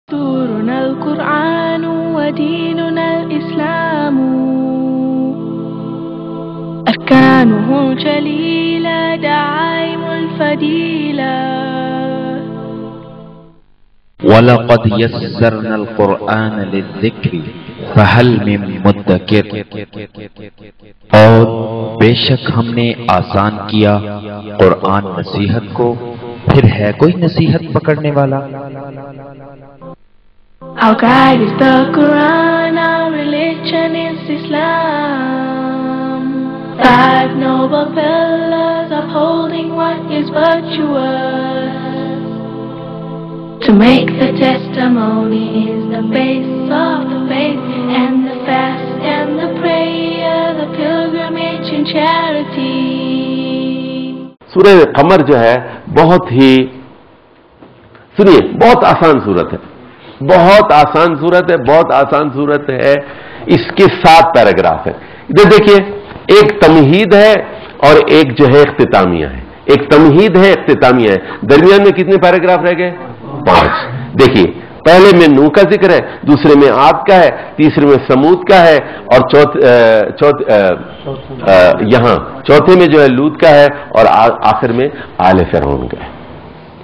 دستورنا القرآن وديننا الإسلام أركانه الجليلة دعائم الفضيلة وَلَقَدْ يَسَّرْنَا الْقُرْآنَ لِلذِّكْرِ فَهَلْ مِن مُدَّكِرٍ، اور بے شک ہم نے آسان کیا قرآن نصیحت کو، پھر ہے کوئی نصیحت پکڑنے والا؟ Our guide is the Quran, our religion is Islam. 5 noble pillars upholding what is virtuous. To make the testimony is the base of the faith, and the fast and the prayer, the pilgrimage and charity. سورہ قمر جو ہے بہت ہی سنیے بہت آسان صورت ہے، بہت آسان صورت ہے، بہت آسان صورت ہے۔ اس کے 7 پیراگراف ہیں۔ ادھر دیکھیے، ایک تمہید ہے اور ایک جو ہے اختتامیہ ہے۔ ایک تمہید ہے، اختتامیہ ہے۔ درمیان میں کتنے پیراگراف رہ گئے؟ 5۔ دیکھیے، پہلے میں نوح کا ذکر ہے، دوسرے میں عاد کا ہے، تیسرے میں سمود کا ہے، اور یہاں چوتھے میں جو ہے لوط کا ہے، اور آخر میں آل فرعون کا ہے۔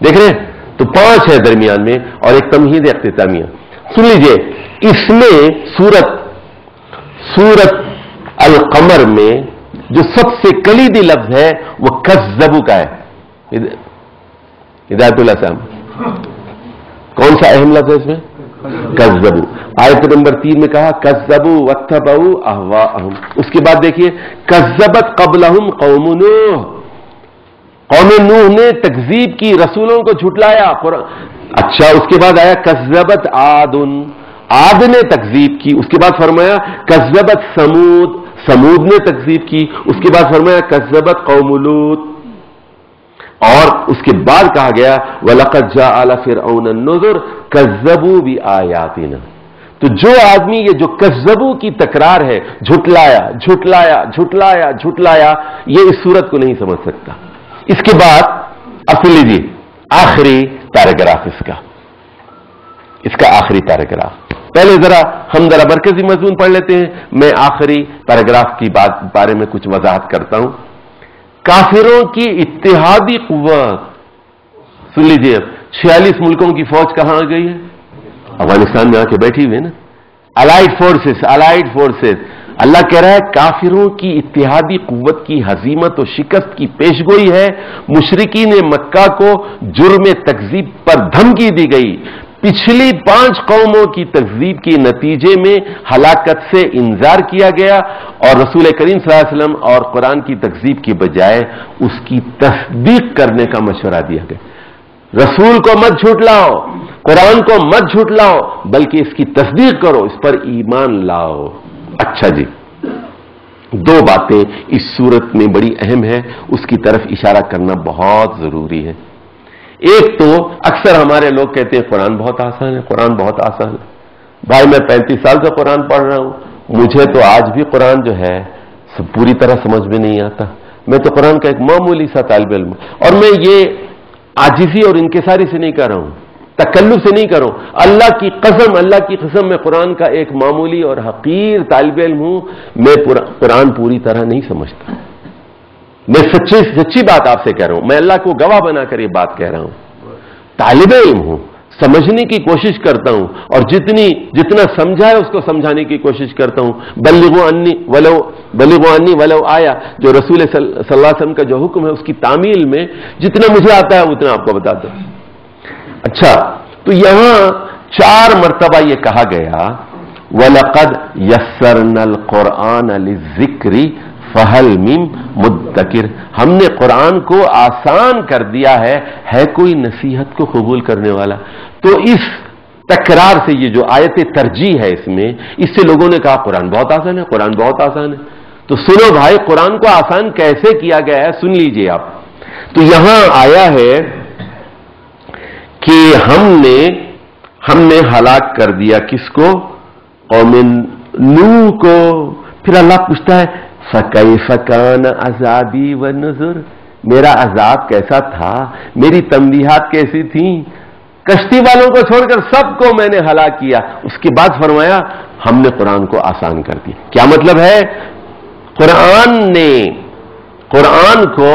دیکھ رہے ہیں؟ تو 5 ہے درمیان میں، اور ایک تمہید اختتامیہ۔ سن لیجئے، اس میں سورت القمر میں جو سب سے کلیدی لفظ ہے وہ کذبو کا ہے۔ ہدایت اللہ صاحب، کون سا اہم لفظ ہے اس میں؟ کذبو۔ آیت نمبر 3 میں کہا کذبو واتبعوا اہواءہم۔ اس کے بعد دیکھیے، کذبت قبلہم قوم نوح، قوم نوح نے تکذیب کی، رسولوں کو جھٹلایا۔ اچھا، اس کے بعد آیا کذبت عاد، عاد نے تکذیب کی۔ اس کے بعد فرمایا کذبت سمود، سمود نے تکذیب کی۔ اس کے بعد فرمایا کذبت قوم لوط، اور اس کے بعد کہا گیا وَلَقَدْ جَاءَ آلَ فِرْعَوْنَ النُّذُرُ كَذَّبُوا بِآيَاتِنَا۔ تو جو آدمی یہ جو کذبو کی تکرار ہے، جھٹلایا جھٹلایا جھٹلایا جھٹلایا، یہ اس صورت کو نہیں سمجھ سکتا۔ اس کے بعد اب لیجیے آخری پیراگراف اس کا آخری پیراگراف۔ پہلے ہم مرکزی مضمون پڑھ لیتے ہیں، میں آخری پیراگراف کی بارے میں کچھ وضاحت کرتا ہوں۔ کافروں کی اتحادی قوت، سن لیجیے، 46 ملکوں کی فوج کہاں آ گئی ہے؟ افغانستان میں آ کے بیٹھی ہوئی ہے نا، الائیڈ فورسز۔ اللہ کہہ رہا ہے کافروں کی اتحادی قوت کی ہزیمت و شکست کی پیشگوئی ہے۔ مشرکین مکہ کو جرم تکذیب پر دھمکی دی گئی۔ پچھلی 5 قوموں کی تکذیب کے نتیجے میں ہلاکت سے انذار کیا گیا، اور رسول کریم صلی اللہ علیہ وسلم اور قرآن کی تکذیب کے بجائے اس کی تصدیق کرنے کا مشورہ دیا گیا۔ رسول کو مت جھٹلاؤ، قرآن کو مت جھٹلاؤ، بلکہ اس کی تصدیق کرو، اس پر ایمان لاؤ۔ اچھا جی، 2 باتیں اس صورت میں بڑی اہم ہے، اس کی طرف اشارہ کرنا بہت ضروری ہے۔ ایک تو اکثر ہمارے لوگ کہتے ہیں قرآن بہت آسان ہے، قرآن بہت آسان ہے۔ بھائی میں 35 سال سے قرآن پڑھ رہا ہوں، مجھے تو آج بھی قرآن جو ہے پوری طرح سمجھ میں نہیں آتا۔ میں تو قرآن کا ایک معمولی سا طالب علم ہوں، اور میں یہ عاجزی اور انکساری سے نہیں کر رہا ہوں، تکلف سے نہیں کر رہا ہوں۔ اللہ کی قسم میں قرآن کا ایک معمولی اور حقیر طالب علم ہوں۔ میں قرآن پوری طرح نہیں سمجھتا، میں سچی بات آپ سے کہہ رہا ہوں، میں اللہ کو گواہ بنا کر یہ بات کہہ رہا ہوں۔ طالب علم ہوں، سمجھنے کی کوشش کرتا ہوں، اور جتنا سمجھا ہے اس کو سمجھانے کی کوشش کرتا ہوں۔ بلغوا انی ولو آیا، جو رسول صلی اللہ علیہ وسلم کا جو حکم ہے اس کی تعمیل میں جتنا مجھے آتا ہے اتنا آپ کو بتاتا ہوں۔ اچھا، تو یہاں 4 مرتبہ یہ کہا گیا وَلَقَدْ يَسَّرْنَا الْقُرْآنَ لِلذِّكْرِ فَهَلْ مِن مُدَّكِرٍ، ہم نے قرآن کو آسان کر دیا ہے کوئی نصیحت کو قبول کرنے والا؟ تو اس تکرار سے یہ جو آیت ترجیح ہے اس سے لوگوں نے کہا قرآن بہت آسان ہے، قرآن بہت آسان ہے۔ تو سنو بھائی، قرآن کو آسان کیسے کیا گیا ہے سن لیجئے آپ۔ تو یہاں آیا ہے کہ ہم نے ہلاک کر دیا کس کو؟ قوم نوح کو۔ پھر اللہ پوچھتا ہے فَكَيْفَ كَانَ عَذَابِي وَنُذُرِ، میرا عذاب کیسا تھا، میری تنبیہات کیسی تھیں۔ کشتی والوں کو چھوڑ کر سب کو میں نے ہلاک کیا. اس کے بعد فرمایا ہم نے قرآن کو آسان کر دیا. کیا مطلب ہے؟ قرآن کو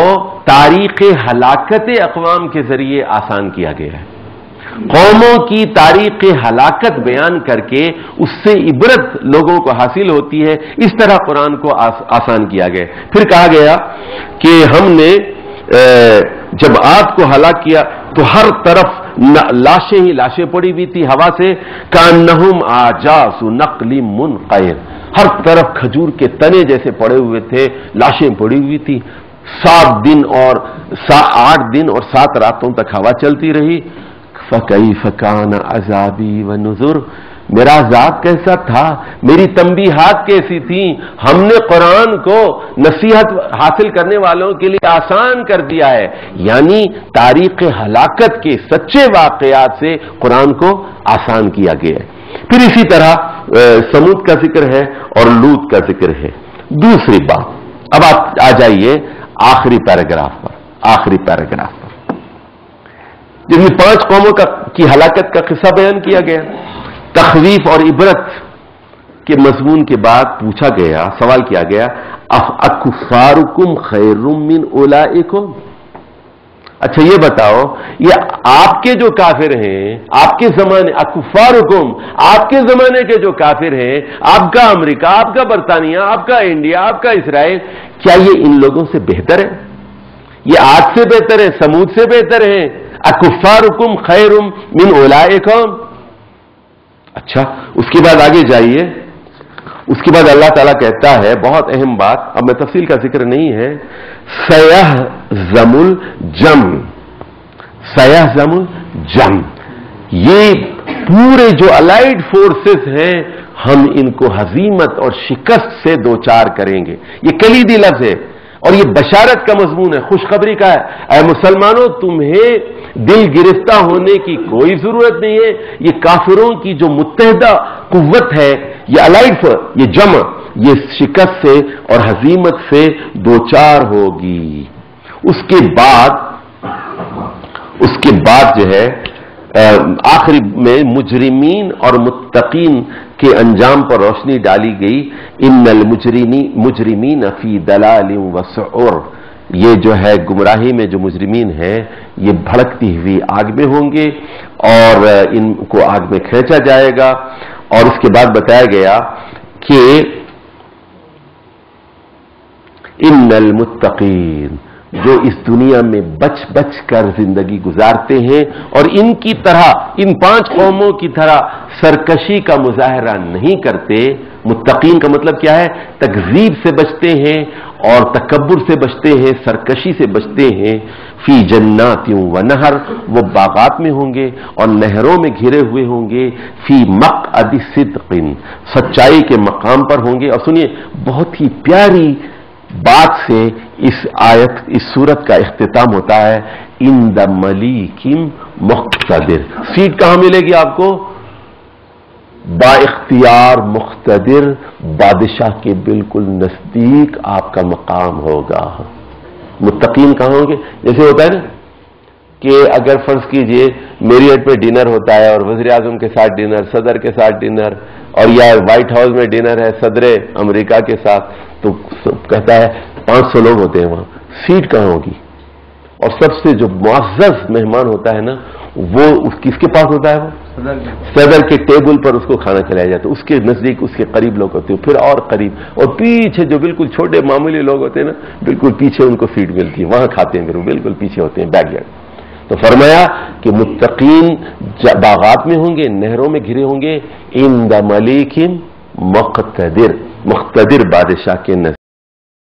تاریخ ہلاکت اقوام کے ذریعے آسان کیا گیا ہے. قوموں کی تاریخ ہلاکت بیان کر کے اس سے عبرت لوگوں کو حاصل ہوتی ہے. اس طرح قرآن کو آسان کیا گیا. پھر کہا گیا کہ ہم نے جب عاد کو ہلاک کیا تو ہر طرف لاشیں ہی لاشیں پڑی ہوئی تھی ہوا سے. کانہم اعجاز نخل منقعر، ہر طرف کھجور کے تنے جیسے پڑے ہوئے تھے، لاشیں پڑی ہوئی تھی. 8 دن اور 7 راتوں تک ہوا چلتی رہی. فَكَيْفَ كَانَ عَذَابِي وَنُذُرِ، میرا عذاب کیسا تھا، میری تنبیہات کیسی تھیں. ہم نے قرآن کو نصیحت حاصل کرنے والوں کے لیے آسان کر دیا ہے. یعنی تاریخ ہلاکت کے سچے واقعات سے قرآن کو آسان کیا گیا ہے. پھر اسی طرح سمود کا ذکر ہے اور لوط کا ذکر ہے. دوسری بات، اب آپ آ جائیے آخری پیراگراف پر. جن 5 قوموں کی ہلاکت کا قصہ بیان کیا گیا، تخویف اور عبرت کے مضمون کے بعد پوچھا گیا، سوال کیا گیا، اکفارکم خیر من اولئکم، اچھا یہ بتاؤ، یہ آپ کے جو کافر ہیں، آپ کے زمانے، اکفارکم، آپ کے زمانے کے جو کافر ہیں، آپ کا امریکہ، آپ کا برطانیہ، آپ کا انڈیا، آپ کا اسرائیل، کیا یہ ان لوگوں سے بہتر ہے؟ یہ عاد سے بہتر ہے، سمود سے بہتر ہے؟ اکفارکم خیر من اولئکم. اچھا اس کے بعد آگے جائیے. اس کے بعد اللہ تعالیٰ کہتا ہے بہت اہم بات، اب میں تفصیل کا ذکر نہیں ہے، سیہزم الجم، یہ پورے جو الائیڈ فورسز ہیں ہم ان کو ہزیمت اور شکست سے دوچار کریں گے. یہ کلیدی لفظ ہے اور یہ بشارت کا مضمون ہے، خوشخبری کا ہے. اے مسلمانوں، تمہیں دل گرفتہ ہونے کی کوئی ضرورت نہیں ہے. یہ کافروں کی جو متحدہ قوت ہے، یہ الائیڈ، یہ جمع، یہ شکست سے اور ہزیمت سے دوچار ہوگی. اس کے بعد جو ہے آخری میں مجرمین اور متقین کے انجام پر روشنی ڈالی گئی. ان المجرمین فی ضلال وسعر، یہ جو ہے گمراہی میں جو مجرمین ہیں یہ بھڑکتی ہوئی آگ میں ہوں گے اور ان کو آگ میں کھینچا جائے گا. اور اس کے بعد بتایا گیا کہ ان المتقین، جو اس دنیا میں بچ بچ کر زندگی گزارتے ہیں اور ان کی طرح، ان 5 قوموں کی طرح سرکشی کا مظاہرہ نہیں کرتے. متقین کا مطلب کیا ہے؟ تکذیب سے بچتے ہیں اور تکبر سے بچتے ہیں، سرکشی سے بچتے ہیں. فی جنات و نہر، وہ باغات میں ہوں گے اور نہروں میں گھرے ہوئے ہوں گے. فی مقعد صدق، سچائی کے مقام پر ہوں گے. اور سنیے بہت ہی پیاری بات سے اس سورت کا اختتام ہوتا ہے، عند ملیک مقتدر. سیٹ کہاں ملے گی آپ کو؟ با اختیار مقتدر، بادشاہ کے بالکل نزدیک آپ کا مقام ہوگا. متقین کہاں ہوں گے؟ جیسے ہوتا ہے نا کہ اگر فرض کیجئے میریٹ پہ ڈنر ہوتا ہے اور وزیر اعظم کے ساتھ ڈنر، صدر کے ساتھ ڈنر، اور یا وائٹ ہاؤس میں ڈنر ہے صدر امریکہ کے ساتھ، تو کہتا ہے 500 لوگ ہوتے ہیں وہاں، سیٹ کہاں ہوگی؟ اور سب سے جو معزز مہمان ہوتا ہے نا، وہ کس کے پاس ہوتا ہے؟ وہ صدر کے ٹیبل پر اس کو کھانا کھلایا جاتا ہے. اس کے نزدیک اس کے قریب لوگ ہوتے ہیں، پھر اور قریب، اور پیچھے جو بالکل چھوٹے معمولی لوگ ہوتے ہیں نا، بالکل پیچھے ان کو سیٹ ملتی ہے، وہاں کھاتے ہیں، پھر بالکل پیچھے ہوتے ہیں، بیک یارڈ. تو فرمایا کہ متقین باغات میں ہوں گے، نہروں میں گھرے ہوں گے. عند ملیک مقتدر، مقتدر بادشاہ کے نزدیک.